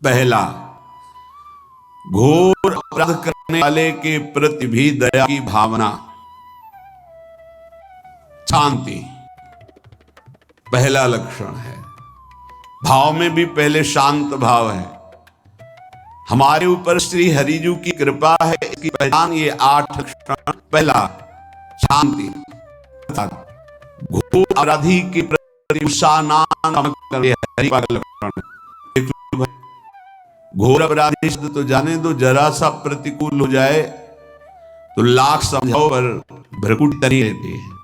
पहला, घोर अपराध करने वाले के प्रति भी दया की भावना, शांति पहला लक्षण है। भाव में भी पहले शांत भाव है। हमारे ऊपर श्री हरिजू की कृपा है, इसकी पहचान ये 8 लक्षण। पहला, शांति, घोर अपराधी के प्रति हरि का लक्षण। घोर अपराधी शब्द तो जाने दो, जरा सा प्रतिकूल हो जाए तो लाख समझाओ पर भ्रकुटी तरी रहती है।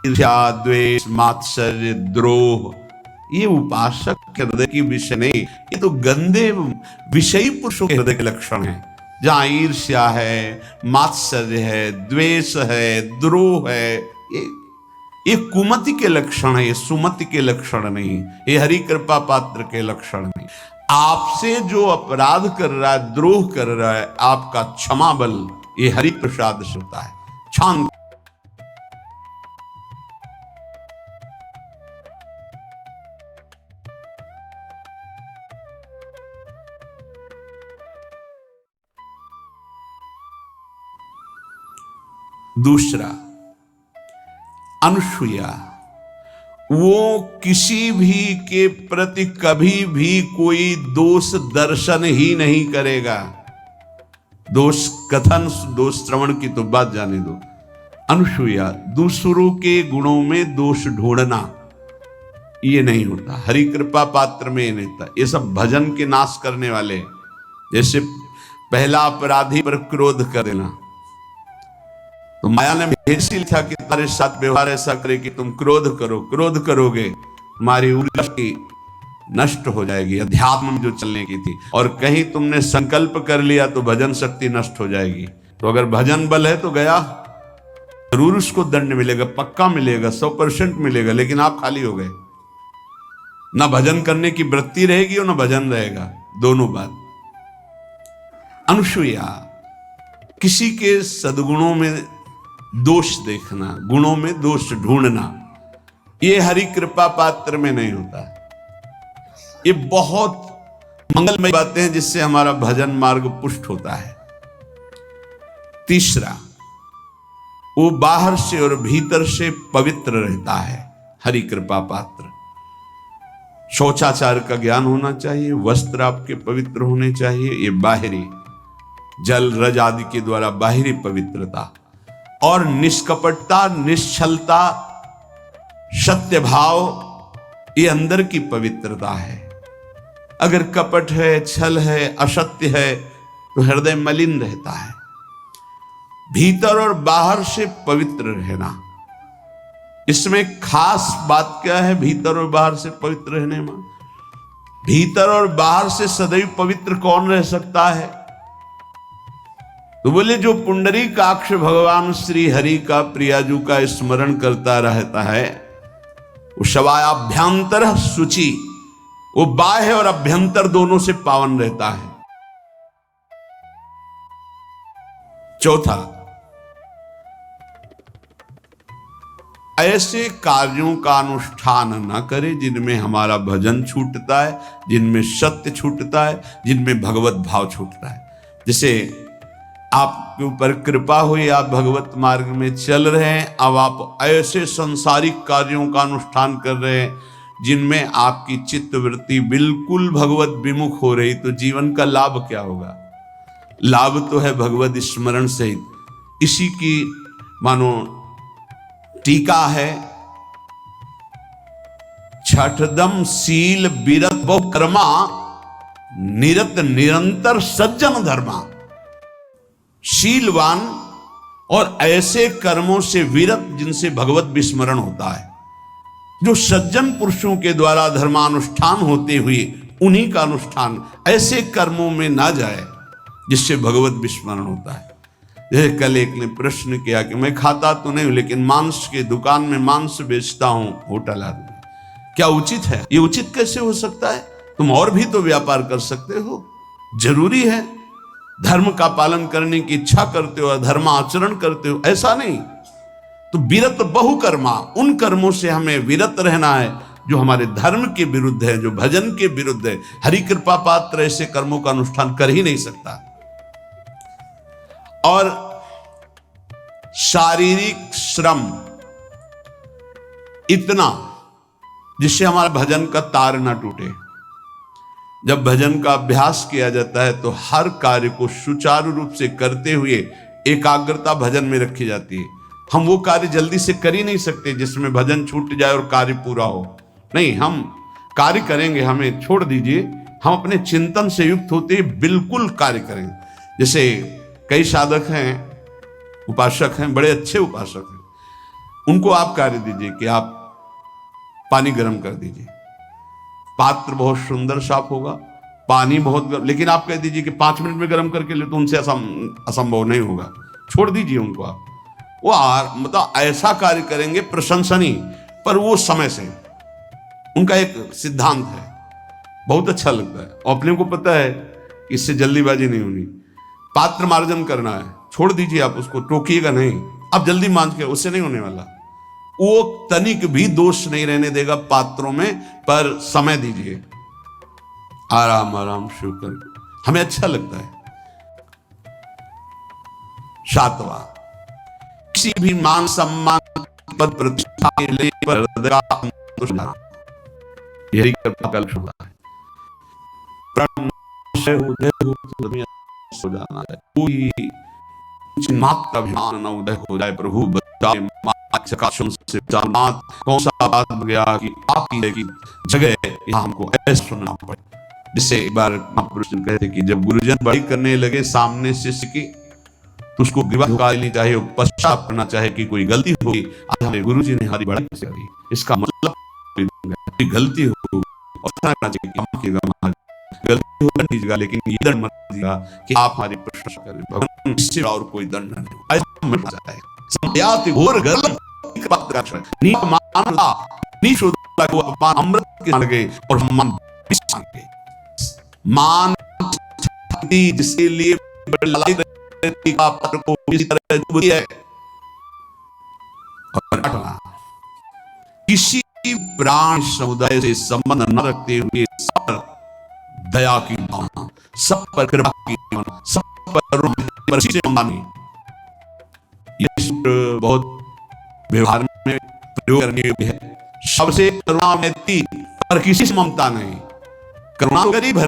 ईर्ष्या, द्वेष, मात्सर्य, द्रोह, ये उपासक के हृदय की विषय नहीं, ये तो गंदे विषयी पुरुषों के हृदय के लक्षण हैं। जहां ईर्ष्या है, मात्सर्य है, द्वेष है, द्रोह है, ये कुमति के लक्षण है, ये सुमति के लक्षण नहीं, ये हरि कृपा पात्र के लक्षण नहीं। आपसे जो अपराध कर रहा है, द्रोह कर रहा है, आपका क्षमा बल ये हरि प्रसाद से होता है। शांत, दूसरा, अनुसूया, वो किसी भी के प्रति कभी भी कोई दोष दर्शन ही नहीं करेगा। दोष कथन, दोष श्रवण की तो बात जाने दो। अनुसूया, दूसरों के गुणों में दोष ढूंढना ये नहीं होता। हरि कृपा पात्र में नहीं होता। ये सब भजन के नाश करने वाले, जैसे पहला अपराधी पर क्रोध कर देना, तो माया ने भेजी लिखा कि तुम्हारे साथ व्यवहार ऐसा करे कि तुम क्रोध करो, क्रोध करोगे तुम्हारी ऊर्जा की नष्ट हो जाएगी, अध्यात्म में जो चलने की थी। और कहीं तुमने संकल्प कर लिया तो भजन शक्ति नष्ट हो जाएगी। तो अगर भजन बल है तो गया, जरूर उसको दंड मिलेगा, पक्का मिलेगा, 100% मिलेगा, लेकिन आप खाली हो गए। ना भजन करने की वृत्ति रहेगी और ना भजन रहेगा, दोनों बात। अनुसूया, किसी के सद्गुणों में दोष देखना, गुणों में दोष ढूंढना, ये हरि कृपा पात्र में नहीं होता। ये बहुत मंगलमय बातें हैं जिससे हमारा भजन मार्ग पुष्ट होता है। तीसरा, वो बाहर से और भीतर से पवित्र रहता है, हरि कृपा पात्र। शौचाचार का ज्ञान होना चाहिए, वस्त्र आपके पवित्र होने चाहिए, ये बाहरी जल रज आदि के द्वारा बाहरी पवित्रता। और निष्कपटता, निश्चलता, सत्य भाव, ये अंदर की पवित्रता है। अगर कपट है, छल है, असत्य है तो हृदय मलिन रहता है। भीतर और बाहर से पवित्र रहना, इसमें खास बात क्या है? भीतर और बाहर से पवित्र रहने में, भीतर और बाहर से सदैव पवित्र कौन रह सकता है? तो बोले जो पुंडरीकाक्ष भगवान श्री हरि का, प्रियाजू का स्मरण करता रहता है, वो शवायाभ्यंतर शुचि, वो बाह्य और अभ्यंतर दोनों से पावन रहता है। चौथा, ऐसे कार्यों का अनुष्ठान न करे जिनमें हमारा भजन छूटता है, जिनमें सत्य छूटता है, जिनमें भगवत भाव छूटता है। जैसे आपके ऊपर कृपा हुई, आप भगवत मार्ग में चल रहे हैं, अब आप ऐसे संसारिक कार्यों का अनुष्ठान कर रहे हैं जिनमें आपकी चित्तवृत्ति बिल्कुल भगवत विमुख हो रही, तो जीवन का लाभ क्या होगा? लाभ तो है भगवत स्मरण सहित। इसी की मानो टीका है, छठदम शील विरत बहु कर्मा, निरत निरंतर सज्जन धर्मा। शीलवान और ऐसे कर्मों से विरत जिनसे भगवत विस्मरण होता है, जो सज्जन पुरुषों के द्वारा धर्मानुष्ठान होते हुए उन्हीं का अनुष्ठान, ऐसे कर्मों में ना जाए जिससे भगवत विस्मरण होता है। जैसे कल एक ने प्रश्न किया कि मैं खाता तो नहीं हूं लेकिन मांस के दुकान में मांस बेचता हूं होटल आदमी, क्या उचित है? ये उचित कैसे हो सकता है? तुम और भी तो व्यापार कर सकते हो। जरूरी है धर्म का पालन करने की इच्छा करते हो, धर्म आचरण करते हो, ऐसा नहीं। तो विरत बहु कर्मा, उन कर्मों से हमें विरत रहना है जो हमारे धर्म के विरुद्ध है, जो भजन के विरुद्ध है। हरि कृपा पात्र ऐसे कर्मों का अनुष्ठान कर ही नहीं सकता। और शारीरिक श्रम इतना जिससे हमारा भजन का तार ना टूटे। जब भजन का अभ्यास किया जाता है तो हर कार्य को सुचारू रूप से करते हुए एकाग्रता भजन में रखी जाती है। हम वो कार्य जल्दी से कर ही नहीं सकते जिसमें भजन छूट जाए और कार्य पूरा हो। नहीं, हम कार्य करेंगे, हमें छोड़ दीजिए, हम अपने चिंतन से युक्त होते बिल्कुल कार्य करेंगे। जैसे कई साधक हैं, उपासक हैं, बड़े अच्छे उपासक हैं, उनको आप कार्य दीजिए कि आप पानी गर्म कर दीजिए। पात्र बहुत सुंदर साफ होगा, पानी बहुत गर्म, लेकिन आप कह दीजिए कि 5 मिनट में गर्म करके ले, तो उनसे असंभव नहीं होगा। छोड़ दीजिए उनको आप, वो मतलब ऐसा कार्य करेंगे प्रशंसनीय, पर वो समय से। उनका एक सिद्धांत है, बहुत अच्छा लगता है। और अपने को पता है कि इससे जल्दीबाजी नहीं होनी, पात्र मार्जन करना है, छोड़ दीजिए आप उसको, टोकिएगा नहीं। आप जल्दी मांझ के, उससे नहीं होने वाला। वो तनिक भी दोष नहीं रहने देगा पात्रों में, पर समय दीजिए, आराम आराम शुरू कर, हमें अच्छा लगता है। 7वां, किसी भी मान सम्मान पद प्रतिष्ठा के लिए यही कल्प होता है। कोई मात्र अभिमान न उदय हो जाए, प्रभु बचाए से कौन सा बात गया कि आपकी जगह यहाँ हमको ऐसा सुनना पड़े। जिससे एक बार महापुरुष कहते कि जब गुरुजन बड़ी करने लगे सामने शिष्य की, तो उसको गिरफ्तार लेनी चाहिए, पश्चाताप करना चाहे कि कोई गलती होगी। आज हमें गुरुजी ने हमारी बड़ाई से करी, इसका मतलब कोई गलती हो और चाहिए कि गलती हो दीजिएगा, लेकिन ये दंड मत दीजिएगा कि आप हमारी प्रशंसा करें। भगवान इससे और कोई दंड नहीं हो, ऐसा मत जाता है। संध्याति घोर गलत बात का है, नी मानला नी शुद्ध को अपमान अमृत के मान गए और मान विश्वास के मान जिसके लिए लड़ाई रहती का पत्र को इसी तरह डूबती है। और 8वां, किसी प्राण समुदाय से संबंध न रखते हुए सब पर दया की भावना, सब पर कृपा की भावना, सब पर ये सूत्र बहुत व्यवहार में प्रयोग करने योग्य है। सबसे करुणा मैत्री, पर किसी से ममता नहीं। करुणा गरीब है,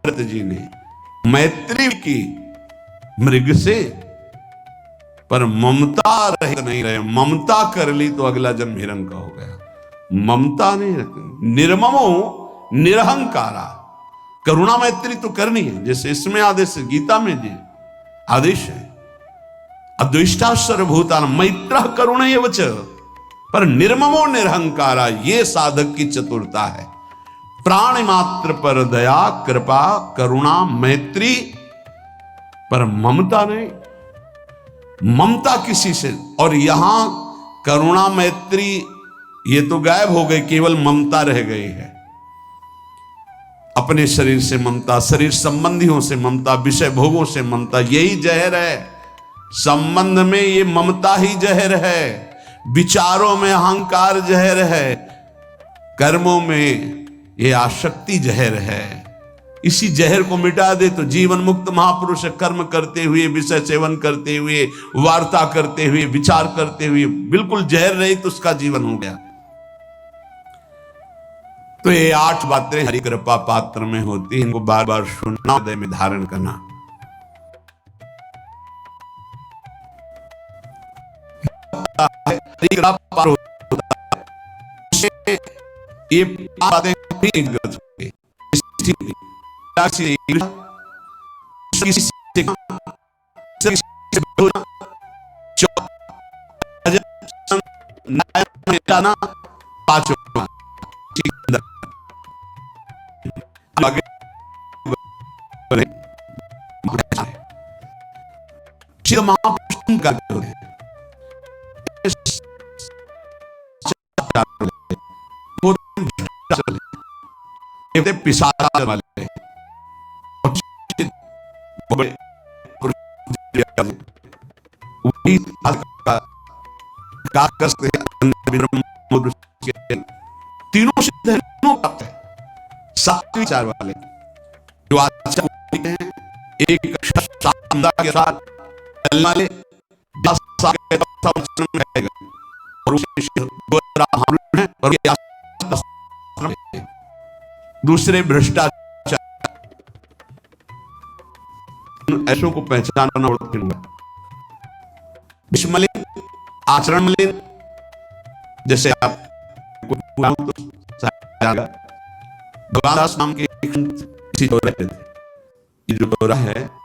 भरत जी ने मैत्री की मृग से, पर ममता रहित नहीं रहे। ममता कर ली तो अगला जन्म हिरण का हो गया। ममता नहीं रखनी, निर्ममो निरहंकारा। करुणा मैत्री तो करनी है, जैसे इसमें आदेश है, गीता में जी आदेश है, अद्वेष्टा सर्वभूतान मैत्र करुण वच, पर निर्ममो निरहंकारा, ये साधक की चतुरता है। प्राण मात्र पर दया, कृपा, करुणा, मैत्री, पर ममता नहीं। ममता किसी से, और यहां करुणा मैत्री ये तो गायब हो गई, केवल ममता रह गई है। अपने शरीर से ममता, शरीर संबंधियों से ममता, विषय भोगों से ममता, यही जहर है। संबंध में ये ममता ही जहर है, विचारों में अहंकार जहर है, कर्मों में ये आसक्ति जहर है। इसी जहर को मिटा दे तो जीवन मुक्त महापुरुष कर्म करते हुए, विषय सेवन करते हुए, वार्ता करते हुए, विचार करते हुए, बिल्कुल जहर रही तो उसका जीवन हो गया। तो ये 8 बातें हरि कृपा पात्र में होती है, इनको बार बार सुनना, हृदय में धारण करना। हरि कृपा पात्र होता है, ये बातें पांचवा आगे महापुरुष का पिशाच वाले वही तीनों सिद्ध है, प्राप्त है। सात्विक विचार वाले जो आचार्य हैं, एक क्षमता के साथ चलने वाले और दूसरे भ्रष्टाचार, ऐसों को पहचानना बड़ा कठिन होगा। विषमलिन, आचरण मलिन, जैसे आप भगवान दास नाम के किसी जो रहते थे, जो है